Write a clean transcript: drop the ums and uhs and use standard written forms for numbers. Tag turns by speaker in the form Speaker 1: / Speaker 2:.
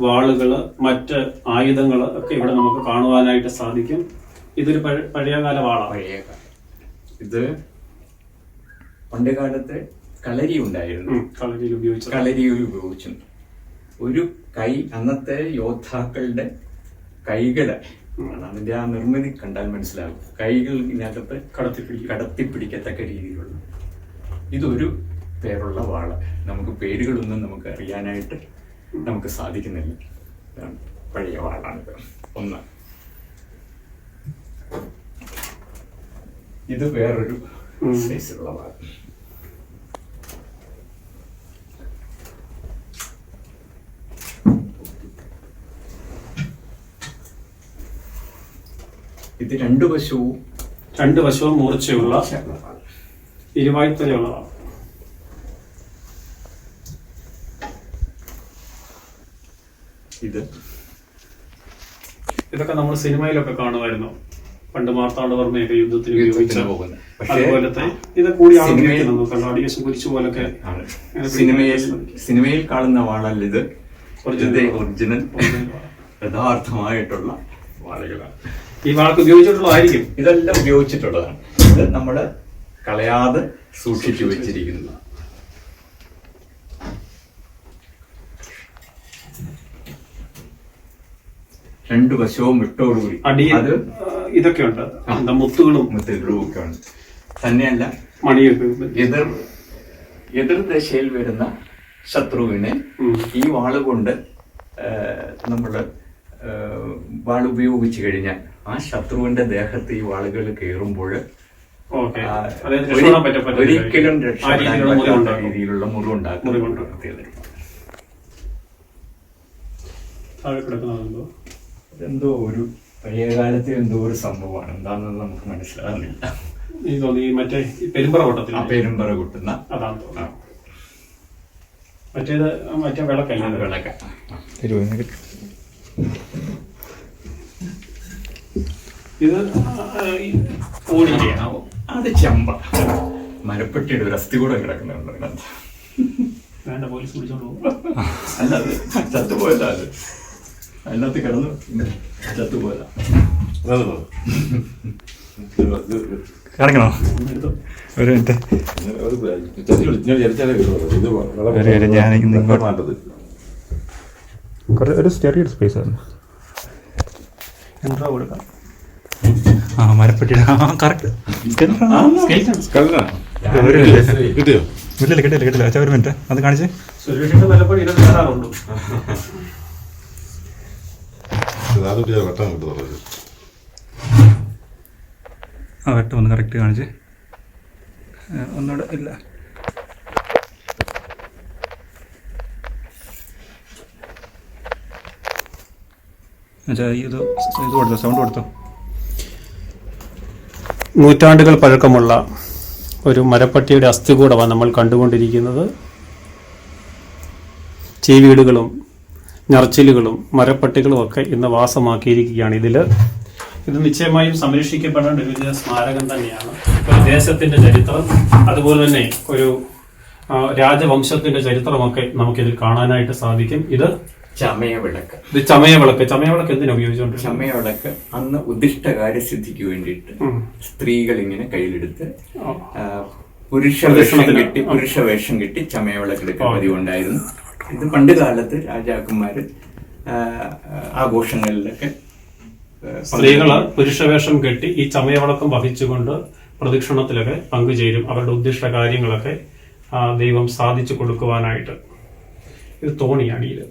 Speaker 1: വാളുകള് മറ്റ് ആയുധങ്ങള് ഒക്കെ ഇവിടെ നമുക്ക് കാണുവാനായിട്ട് സാധിക്കും. ഇതൊരു പഴയകാല വാളാണ്.
Speaker 2: പഴയകാലം ഇത് പണ്ട് കാലത്ത് കളരി ഉണ്ടായിരുന്നു. കളരിയിൽ ഉപയോഗിച്ചു. ഒരു കൈ അന്നത്തെ യോദ്ധാക്കളുടെ കൈകള് അതിന്റെ ആ നിർമ്മിതി കണ്ടാൽ മനസ്സിലാകും. കൈകൾ ഇതിനകത്ത് കടത്തിപ്പിടിക്കത്തക്ക രീതിയിലുള്ള ഇതൊരു പേരുള്ള വാള്. നമുക്ക് പേരുകളൊന്നും നമുക്ക് അറിയാനായിട്ട് നമുക്ക് സാധിക്കുന്നില്ല. പഴയ വാളാണിത്. ഒന്ന് ഇത് വേറൊരു സൈസിലുള്ള വാൾ. ഇത് രണ്ടു വശവും
Speaker 1: മൂർച്ചയുള്ള ഇരുവായ്ത്തലയുള്ളതാണ്. ഇതൊക്കെ നമ്മൾ സിനിമയിലൊക്കെ കാണുമായിരുന്നു. പണ്ട് മാർത്താണ്ഡവർമ്മയൊക്കെ യുദ്ധത്തിന് ഉപയോഗിച്ച അതുപോലത്തെ ഇത് കൂടി അടിയശം കുരിച്ചു പോലൊക്കെ
Speaker 2: സിനിമയിൽ കാണുന്ന വാളല്ല ഇത്. ഒറിജിനൽ യഥാർത്ഥമായിട്ടുള്ള വാളുകളാണ്.
Speaker 1: ഈ വാൾക്ക് ഉപയോഗിച്ചിട്ടുള്ളതായിരിക്കും.
Speaker 2: ഇതെല്ലാം ഉപയോഗിച്ചിട്ടുള്ളതാണ്. ഇത് നമ്മള് കളയാതെ സൂക്ഷിച്ചു വെച്ചിരിക്കുന്നത്. രണ്ടു വശവും വിട്ടോടുകൂടി
Speaker 1: അത് ഇതൊക്കെ ഉണ്ട്. മുത്തുകളും
Speaker 2: ഒക്കെ ഉണ്ട്. തന്നെയല്ല
Speaker 1: മണിയൊക്കെ
Speaker 2: എതിർ ദശയിൽ വരുന്ന ശത്രുവിനെ ഈ വാള് കൊണ്ട് നമ്മള് വാൾ ഉപയോഗിച്ചു കഴിഞ്ഞാൽ ആ ശത്രുവിന്റെ ദേഹത്ത് ഈ വാളുകൾ കയറുമ്പോൾ ഒരിക്കലും രക്ഷപ്പെടാൻ രീതിയിലുള്ള മുറിവുണ്ടാക്കും. എന്തോ ഒരു പഴയകാലത്തെ എന്തോ ഒരു സംഭവമാണ്. എന്താണെന്ന് നമുക്ക് മനസ്സിലാകുന്നില്ല.
Speaker 1: മറ്റേ പെരുമ്പറ
Speaker 2: കൊട്ടുന്ന
Speaker 1: അതാണ്. മറ്റേ വിളക്കല്ല.
Speaker 2: വിളക്ക
Speaker 1: ഇത് ഓടിക്കുകയാണോ?
Speaker 2: അത് ചെമ്പ. മരപ്പെട്ടിയുടെ ഒരു അസ്ഥി കൂടെ കിടക്കുന്നുണ്ട്.
Speaker 1: വേണ്ട, പോലീസ് പിടിച്ചോണ്ട് പോകും.
Speaker 2: അല്ല, അത് ചത്തുപോയതാ. അത് അതിനകത്ത് കിടന്നു ചത്തുപോയതാ.
Speaker 3: കിടക്കണോ? ഒരു മിനിറ്റ്. ഒരു ചെറിയൊരു സ്പേസ് ആണ്. മരപ്പെട്ടിയുടെ കിട്ടില്ല. അച്ഛാ ഒരു മിനിറ്റ് അത് കാണിച്ച്. വെട്ടം ഒന്ന് കറക്റ്റ് കാണിച്ച്. ഒന്നുകൂടെ ഇല്ല. ഇത് കൊടുത്തോ, സൗണ്ട് കൊടുത്തോ.
Speaker 1: നൂറ്റാണ്ടുകൾ പഴക്കമുള്ള ഒരു മരപ്പട്ടിയുടെ അസ്ഥികൂടമാണ് നമ്മൾ കണ്ടുകൊണ്ടിരിക്കുന്നത്. ചീവീടുകളും ഞറച്ചിലുകളും മരപ്പട്ടികളും ഒക്കെ ഇന്ന് വാസമാക്കിയിരിക്കുകയാണ്. ഇത് നിശ്ചയമായും സംരക്ഷിക്കപ്പെടേണ്ട ഒരു സ്മാരകം തന്നെയാണ്. ഒരു ദേശത്തിന്റെ ചരിത്രം, അതുപോലെ തന്നെ ഒരു രാജവംശത്തിന്റെ ചരിത്രമൊക്കെ നമുക്കിതിൽ കാണാനായിട്ട് സാധിക്കും. ഇത്
Speaker 2: ചമയവിളക്ക്.
Speaker 1: ചമയവിളക്ക് എന്തിനാ ഉപയോഗിച്ചുകൊണ്ട്?
Speaker 2: ചമയവിളക്ക് അന്ന് ഉദ്ദിഷ്ട കാര്യസിദ്ധിക്ക് വേണ്ടിയിട്ട് സ്ത്രീകൾ ഇങ്ങനെ കയ്യിലെടുത്ത് പുരുഷ വേഷം കെട്ടി ചമയവിളക്കെടുക്കാൻ പതിവുണ്ടായിരുന്നു. ഇത് പണ്ട് കാലത്ത് രാജാക്കന്മാര് ആഘോഷങ്ങളിലൊക്കെ
Speaker 1: സ്ത്രീകള് പുരുഷവേഷം കെട്ടി ഈ ചമയവിളക്കം വഹിച്ചുകൊണ്ട് പ്രദക്ഷിണത്തിലൊക്കെ പങ്കുചേരും. അവരുടെ ഉദ്ദിഷ്ട കാര്യങ്ങളൊക്കെ ദൈവം സാധിച്ചു കൊടുക്കുവാനായിട്ട്. ഇത് തോണിയാണ് ഇത്.